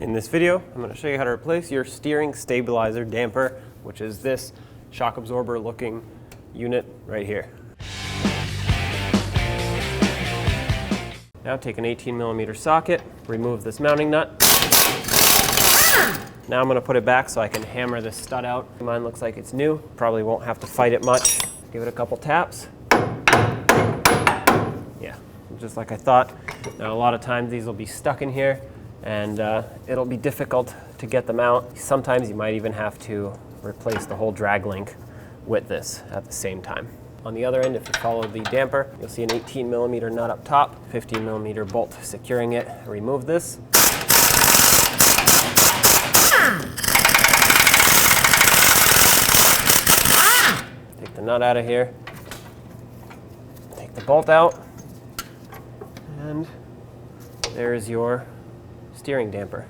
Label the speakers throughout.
Speaker 1: In this video, I'm going to show you how to replace your steering stabilizer damper, which is this shock absorber looking unit right here. Now take an 18mm socket, remove this mounting nut. Now I'm going to put it back so I can hammer this stud out. Mine looks like it's new, probably won't have to fight it much. Give it a couple taps. Yeah, just like I thought. Now a lot of times these will be stuck in here and it'll be difficult to get them out. Sometimes you might even have to replace the whole drag link with this at the same time. On the other end, if you follow the damper, you'll see an 18mm nut up top, 15mm bolt securing it. Remove this. Take the nut out of here. Take the bolt out. And there's your steering damper.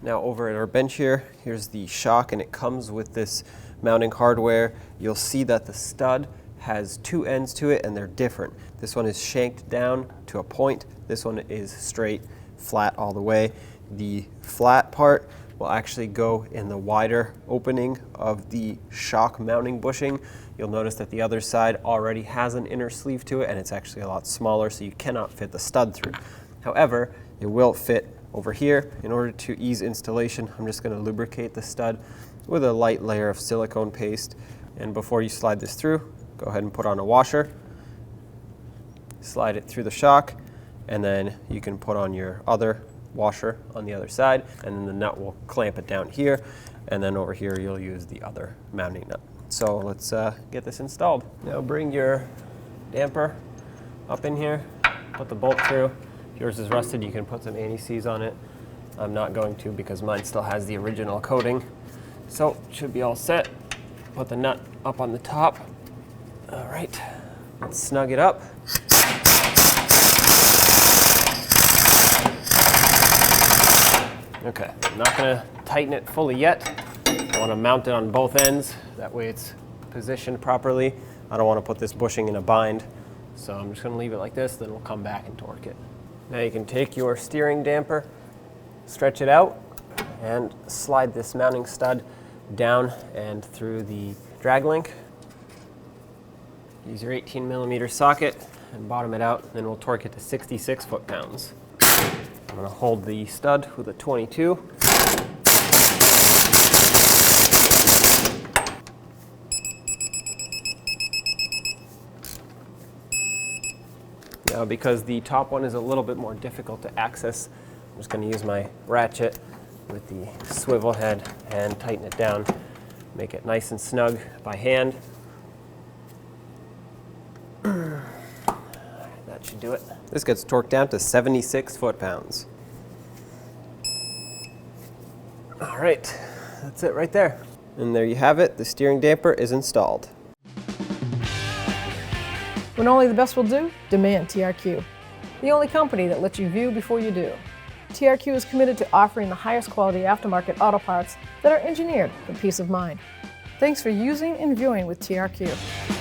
Speaker 1: Now over at our bench here, here's the shock, and it comes with this mounting hardware. You'll see that the stud has two ends to it and they're different. This one is shanked down to a point. This one is straight, flat all the way. The flat part will actually go in the wider opening of the shock mounting bushing. You'll notice that the other side already has an inner sleeve to it and it's actually a lot smaller, so you cannot fit the stud through. However, it will fit over here. In order to ease installation, I'm just going to lubricate the stud with a light layer of silicone paste. And before you slide this through, go ahead and put on a washer, slide it through the shock, and then you can put on your other washer on the other side, and then the nut will clamp it down here, and then over here you'll use the other mounting nut. So let's get this installed. Now bring your damper up in here, put the bolt through. If yours is rusted, you can put some anti-seize on it. I'm not going to because mine still has the original coating. So it should be all set. Put the nut up on the top. All right, let's snug it up. Okay, I'm not gonna tighten it fully yet. I wanna mount it on both ends. That way it's positioned properly. I don't wanna put this bushing in a bind. So I'm just gonna leave it like this, then we'll come back and torque it. Now you can take your steering damper, stretch it out, and slide this mounting stud down and through the drag link. Use your 18mm socket and bottom it out, then we'll torque it to 66 foot-pounds. I'm going to hold the stud with a 22. Now because the top one is a little bit more difficult to access, I'm just going to use my ratchet with the swivel head and tighten it down. Make it nice and snug by hand. That should do it. This gets torqued down to 76 foot-pounds. All right, that's it right there. And there you have it, the steering damper is installed.
Speaker 2: When only the best will do, demand TRQ. The only company that lets you view before you do. TRQ is committed to offering the highest quality aftermarket auto parts that are engineered for peace of mind. Thanks for using and viewing with TRQ.